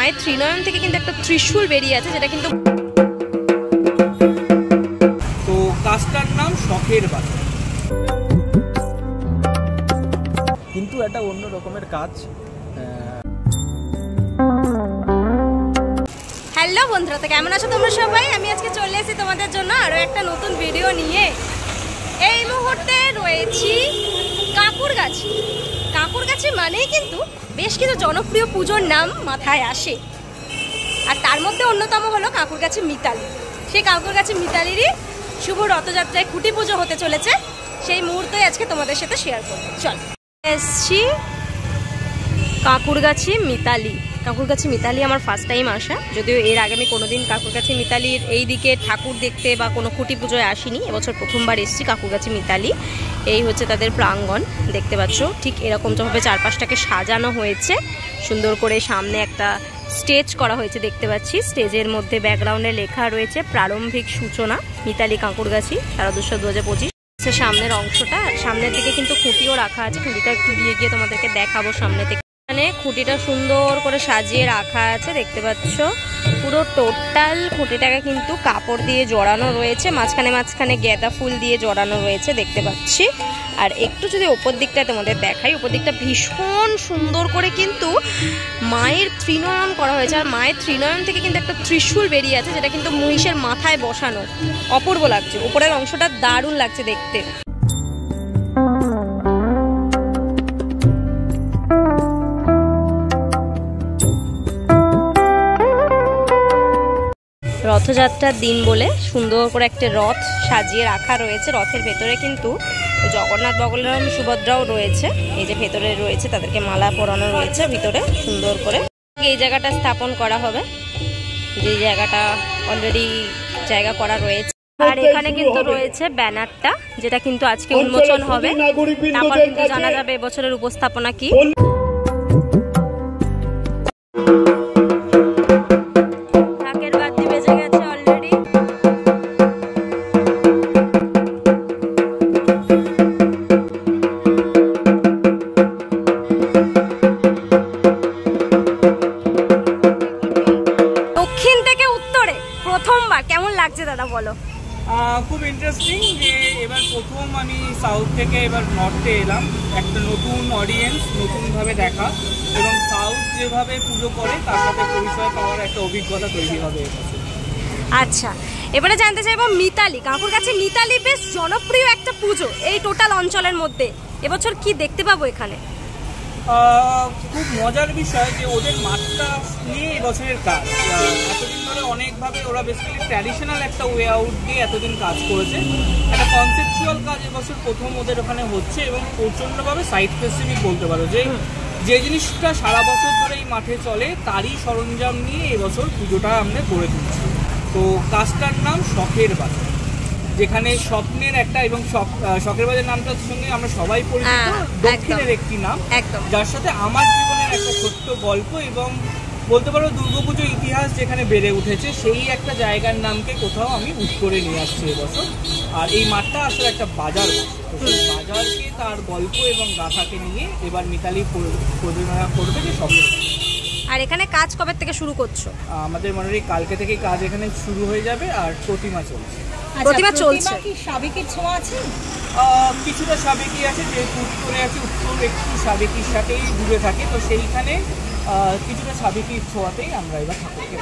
মায়ের ত্রিনয়ন থেকে কিন্তু একটা ত্রিশূল বেরিয়ে আছে, যেটা কিন্তু তো কাজটার নাম শখের বাজার, কিন্তু এটা অন্য রকমের কাজ। হ্যালো বন্ধুরা, তো কেমন আছো তোমরা সবাই? আমি আজকে চলে এসেছি তোমাদের জন্য আরও একটা নতুন ভিডিও নিয়ে। এই মুহূর্তে রয়েছি কাকুরগাছি। কাকুরগাছি মানেই কিন্তু বেশ কিছু জনপ্রিয় পুজোর নাম মাথায় আসে, আর তার মধ্যে অন্যতম হলো কাকুরগাছি মিতালি। সেই কাকুরগাছি মিতালিরই শুভ রথযাত্রায় খুঁটি পুজো হতে চলেছে, সেই মুহূর্তই আজকে তোমাদের সাথে শেয়ার করবো। চল, এসছি কাকুরগাছি মিতালি। কাকুরগাছি মিতালি আমার ফার্স্ট টাইম আসা, যদিও এর আগে আমি কোনোদিন কাকুরগাছি মিতালির এই দিকে ঠাকুর দেখতে বা কোনো খুঁটি পুজোয় আসিনি। এবছর প্রথমবার এসেছি কাকুরগাছি মিতালি। এই হচ্ছে তাদের প্রাঙ্গণ, দেখতে পাচ্ছ ঠিক এরকমভাবে চারপাশটাকে সাজানো হয়েছে সুন্দর করে। সামনে একটা স্টেজ করা হয়েছে দেখতে পাচ্ছি, স্টেজের মধ্যে ব্যাকগ্রাউন্ডে লেখা রয়েছে প্রারম্ভিক সূচনা মিতালি কাকুরগাছি শারদোৎসব 2025। সামনের অংশটা, সামনের দিকে কিন্তু খুঁটিও রাখা আছে। খুঁটিটা একটু দিয়ে গিয়ে তোমাদেরকে দেখাবো সামনে থেকে। এখানে খুঁটিটা সুন্দর করে সাজিয়ে রাখা আছে দেখতে পাচ্ছ। পুরো টোটাল খুঁটিটাকে কিন্তু কাপড় দিয়ে জড়ানো রয়েছে, মাঝখানে মাঝখানে গাঁদা ফুল দিয়ে জড়ানো রয়েছে দেখতে পাচ্ছি। আর একটু যদি ওপর দিকটা তোমাদের দেখাই, ওপর দিকটা ভীষণ সুন্দর করে কিন্তু মায়ের ত্রিনয়ন করা হয়েছে। আর মায়ের ত্রিনয়ন থেকে কিন্তু একটা ত্রিশূল বেরিয়ে আছে, যেটা কিন্তু মহিষের মাথায় বসানো। অপূর্ব লাগছে, উপরের অংশটা দারুণ লাগছে দেখতে। রথযাত্রার দিন বলে সুন্দর করে একটা রথ সাজিয়ে রাখা রয়েছে। রথের ভেতরে কিন্তু জগন্নাথ, বলরাম, সুভদ্রাও রয়েছে। এই যে ভেতরে রয়েছে, তাদেরকে মালা পরানো রয়েছে ভিতরে সুন্দর করে। এই জায়গাটা স্থাপন করা হবে, যে জায়গাটা অলরেডি জায়গা করা রয়েছে। আর এখানে কিন্তু রয়েছে ব্যানারটা, যেটা কিন্তু আজকে উন্মোচন হবে। তারপর কিন্তু জানা যাবে এবছরের উপস্থাপনা কি। কেমন লাগছে দাদা বলো? খুব ইন্টারেস্টিং যে এবার প্রথম আমি সাউথ থেকে এবার নর্থে এলাম, একটা নতুন অডিয়েন্স, নতুনভাবে দেখা, এবং সাউথ যেভাবে পুজো করে তার সাথে পরিচয় পাওয়ার একটা অভিজ্ঞতা তৈরি হবে। আচ্ছা, এবারে জানতে চাইবো মিতালি, কাকুরগাছি মিতালি বেশ জনপ্রিয় একটা পুজো এই টোটাল অঞ্চলের মধ্যে। এবছর কি দেখতে পাবো এখানে? খুব মজার বিষয় যে ওদের মাঠটা নিয়ে এবছরের কাজ। এতদিন ধরে অনেকভাবে ওরা বেসিক্যালি ট্র্যাডিশনাল একটা ওয়ে আউট দিয়ে এতদিন কাজ করেছে। একটা কনসেপচুয়াল কাজ এবছর প্রথম ওদের ওখানে হচ্ছে, এবং প্রচণ্ডভাবে সাইট স্পেসিফিক বলতে পারো যে জিনিসটা সারা বছর ধরে এই মাঠে চলে তারই সরঞ্জাম নিয়ে এবছর পুজোটা আমরা করে তুলছি। তো কাজটার নাম শখের বাজার, যেখানে স্বপ্নের একটা, এবং শখের বাজার নামটার সঙ্গে আমরা সবাই পরিচিত, দক্ষিণের একটি নাম, যার সাথে আমার জীবনের একটা ছোট্ট গল্প এবং বলতে পারো দুর্গাপুজো ইতিহাস যেখানে বেড়ে উঠেছে, সেই একটা জায়গার নামকে কোথাও আমি উত্তরে নিয়ে আসছি এবছর। আর এই মাঠটা আসলে একটা বাজার, সেই বাজারকে তার গল্প এবং গাথাকে নিয়ে এবার মিতালি প্রযোজনা করবে যে শখের। আর এখানে কাজ কবে থেকে শুরু করছো? আমাদের মনে হয় কালকে থেকে কাজ এখানে শুরু হয়ে যাবে, আর প্রতিমা চলছে। প্রতিমা চলছে, কি সাবেকির ছোঁয়া আছে? কিছুটা সাবেকি আছে, যেহেতু উত্তরে আছে, উত্তর একটু সাবেকির সাথেই জুড়ে থাকে, তো সেইখানে কিছুটা সাবেকির ছোঁয়াতেই আমরা এবার ঠাকুরকে,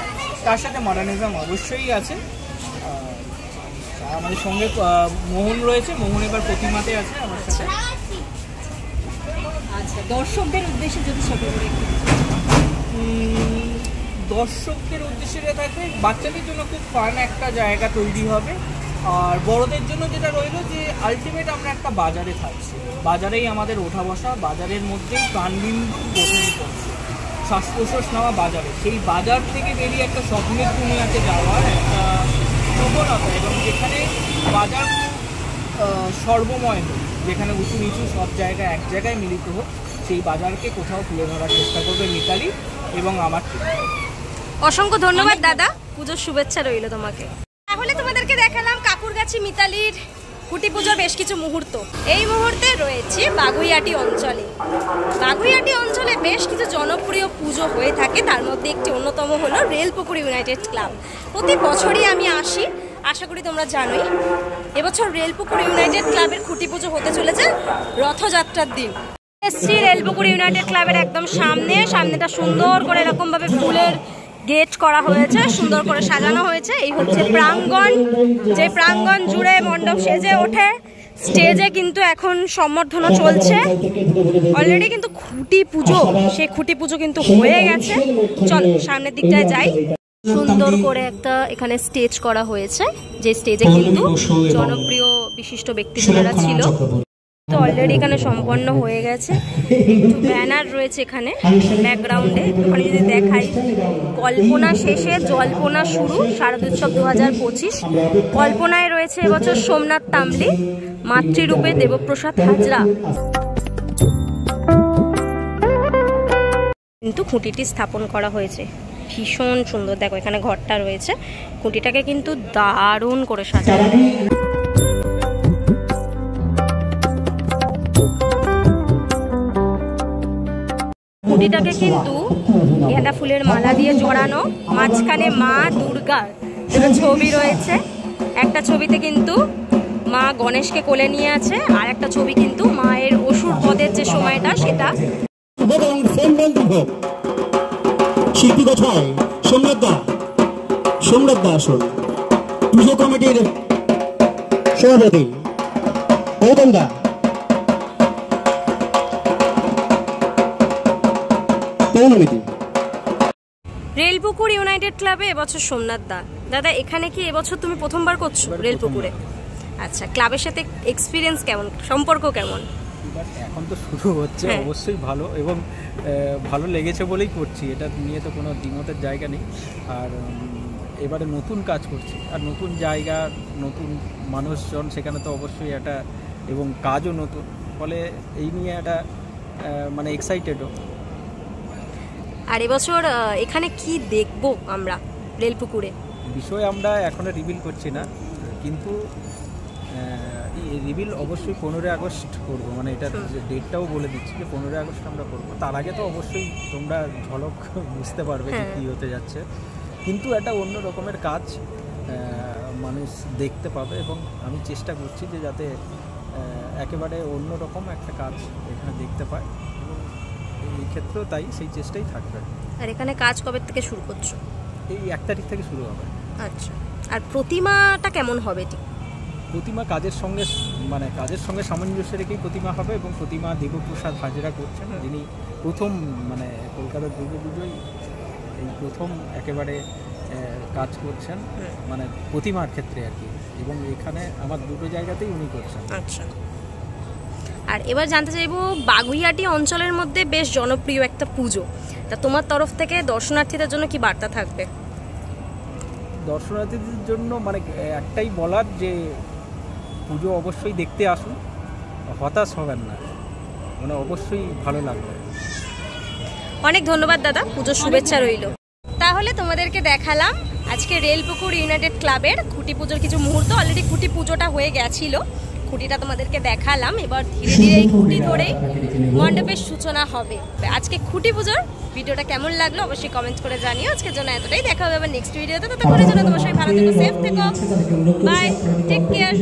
তার সাথে মডার্নিজম অবশ্যই আছে। আমাদের সঙ্গে মোহন রয়েছে, মোহন এবার প্রতিমাতে আছে আমার সাথে। আচ্ছা, দর্শকদের উদ্দেশ্যে যদি ছোট করে, দর্শকদের উদ্দেশ্যে থাকবে বাচ্চাদের জন্য খুব ফান একটা জায়গা তৈরি হবে। আর বড়দের জন্য যেটা রইলো যে আলটিমেট আমরা একটা বাজারে থাকছি, বাজারেই আমাদের ওঠা বসা, বাজারের মধ্যেই প্রাণবিন্দু গঠন করছে, শ্বাস প্রশ্বাস নেওয়া বাজারে। সেই বাজার থেকে বেরিয়ে একটা স্বপ্নের দুনিয়াতে যাওয়ার একটা প্রবণতা, এবং যেখানে বাজার সর্বময় হোক, যেখানে উঁচু নিচু সব জায়গায় এক জায়গায় মিলিত হোক, সেই বাজারকে কোথাও তুলে ধরার চেষ্টা করবে মিতালি এবং আমার টিম। অসংখ্য ধন্যবাদ দাদা, পুজোর শুভেচ্ছা রইল তোমাকে। তাহলে তোমাদেরকে দেখালাম কাকুরগাছি মিতালির খুঁটি পুজোর বেশ কিছু মুহূর্ত। এই মুহূর্তে রয়েছে বাগুইআটি অঞ্চলে। বাগুইআটি অঞ্চলে বেশ কিছু জনপ্রিয় পুজো হয়ে থাকে, তার মধ্যে একটি অন্যতম হলো রেলপুকুর ইউনাইটেড ক্লাব। প্রতি বছরই আমি আসি, আশা করি তোমরা জানোই। এবছর রেলপুকুর ইউনাইটেড ক্লাবের খুঁটি পুজো হতে চলেছে রথযাত্রার দিন। এসছি রেলপুকুর ইউনাইটেড ক্লাবের একদম সামনেটা সুন্দর করে এরকমভাবে ফুলের গেট করা হয়েছে, সুন্দর করে সাজানো হয়েছে। এই হচ্ছে প্রাঙ্গণ, যে প্রাঙ্গণ জুড়ে মণ্ডপ সেজে ওঠে। স্টেজে কিন্তু এখন সম্বর্ধনা চলছে অলরেডি, কিন্তু খুঁটি পুজো, সেই খুঁটি পুজো কিন্তু হয়ে গেছে। চল সামনের দিকটায় যাই। সুন্দর করে একটা এখানে স্টেজ করা হয়েছে, যে স্টেজে কিন্তু জনপ্রিয় বিশিষ্ট ব্যক্তিরা ছিল। তো অলরেডি এখানে সম্পন্ন হয়ে গেছে। একটু ব্যানার রয়েছে এখানে ব্যাকগ্রাউন্ডে, ওখানে যদি দেখাই, কল্পনা শেষে জল্পনা শুরু, শারদোৎসব 2025। কল্পনায় রয়েছে এবছর সোমনাথ তাম্বলি, মাতৃরূপে দেবপ্রসাদ হাজরা। কিন্তু খুঁটিটি স্থাপন করা হয়েছে ভীষণ সুন্দর। দেখো এখানে ঘরটা রয়েছে, খুঁটিটাকে কিন্তু দারুণ করে সাজানো। খুঁটিটাকে কিন্তু গেঁদা ফুলের মালা দিয়ে জড়ানো, মাঝখানে মা দুর্গার একটা ছবি রয়েছে। একটা ছবিতে কিন্তু মা গণেশকে কোলে নিয়ে আছে, আর একটা ছবি কিন্তু মায়ের অসুর বধের যে সময়টা সেটা। শিল্পী কোথায়? সোমনাথ দা আসুন। পুজো কমিটির সভাপতি গৌতম দা, রেলপুকুর ইউনাইটেড ক্লাবে এবছর সোমনাথ দা। দাদা এখানে কি এবছর তুমি প্রথমবার করছো রেলপুকুরে? আচ্ছা, ক্লাবের সাথে এক্সপিরিয়েন্স কেমন, সম্পর্ক কেমন? এখন তো শুরু হচ্ছে, অবশ্যই ভালো এবং ভালো লেগেছে বলেই করছি, এটা নিয়ে তো কোনো দ্বিমতের জায়গা নেই। আর এবারে নতুন কাজ করছি, আর নতুন জায়গা, নতুন মানুষজন, সেখানে তো অবশ্যই একটা, এবং কাজও নতুন, ফলে এই নিয়ে একটা মানে এক্সাইটেডও। আর এবছর এখানে কি দেখবো আমরা রেলপুকুরে? বিষয় আমরা এখনো রিভিল করছি না, কিন্তু রিভিল অবশ্যই 15 আগস্ট করবো, মানে এটা ডেটটাও বলে দিচ্ছি যে 15 আগস্ট আমরা করবো। তার আগে তো অবশ্যই তোমরা ঝলক বুঝতে পারবে যে কী হতে যাচ্ছে, কিন্তু এটা অন্য রকমের কাজ মানুষ দেখতে পাবে, এবং আমি চেষ্টা করছি যে যাতে একেবারে অন্য রকম একটা কাজ এখানে দেখতে পায়, এবং এই ক্ষেত্রেও তাই, সেই চেষ্টাই থাকবে। আর এখানে কাজ কবে থেকে শুরু করছো? এই 1 তারিখ থেকে শুরু হবে। আচ্ছা, আর প্রতিমাটা কেমন হবে? ঠিক প্রতিমা কাজের সঙ্গে সামঞ্জস্য রেখেই প্রতিমা হবে, এবং প্রতিমা দেবপ্রসাদ হাজরা করছেন, যিনি প্রথম মানে কলকাতার দুর্গাপুজোয় এই প্রথম একেবারে কাজ করছেন, মানে প্রতিমার ক্ষেত্রে আর কি, এবং এখানে আমার দুটো জায়গাতেই উনি করছেন। আচ্ছা, আর এবার জানতে চাইবো, বাগুইআটি অঞ্চলের মধ্যে বেশ জনপ্রিয় একটা পুজো, তা তোমার তরফ থেকে দর্শনার্থীদের জন্য কি বার্তা থাকবে? দর্শনার্থীদের জন্য মানে একটাই বলার, যে পুজো অবশ্যই দেখতে আসুন, হতাশ হবেন না, মানে অবশ্যই ভালো লাগবে। অনেক ধন্যবাদ দাদা, পুজোর শুভেচ্ছা রইল। তাহলে তোমাদেরকে দেখালাম আজকে রেলপুকুর ইউনাইটেড ক্লাবের খুঁটি পুজোর কিছু মুহূর্ত। অলরেডি খুঁটি পুজোটা হয়ে গেছিল, খুঁটিটা তোমাদেরকে দেখালাম। এবার ধীরে ধীরে এই খুঁটি ধরেই মণ্ডপের সূচনা হবে। আজকে খুঁটি পুজোর ভিডিওটা কেমন লাগলো অবশ্যই কমেন্ট করে জানিও। আজকের জন্য এতটাই, দেখা হবে আবার নেক্সট ভিডিওতে। ততক্ষণের জন্য তোমার সবাই ভালো থেকো, সেফ থেকো, বাই, টেক কেয়ার।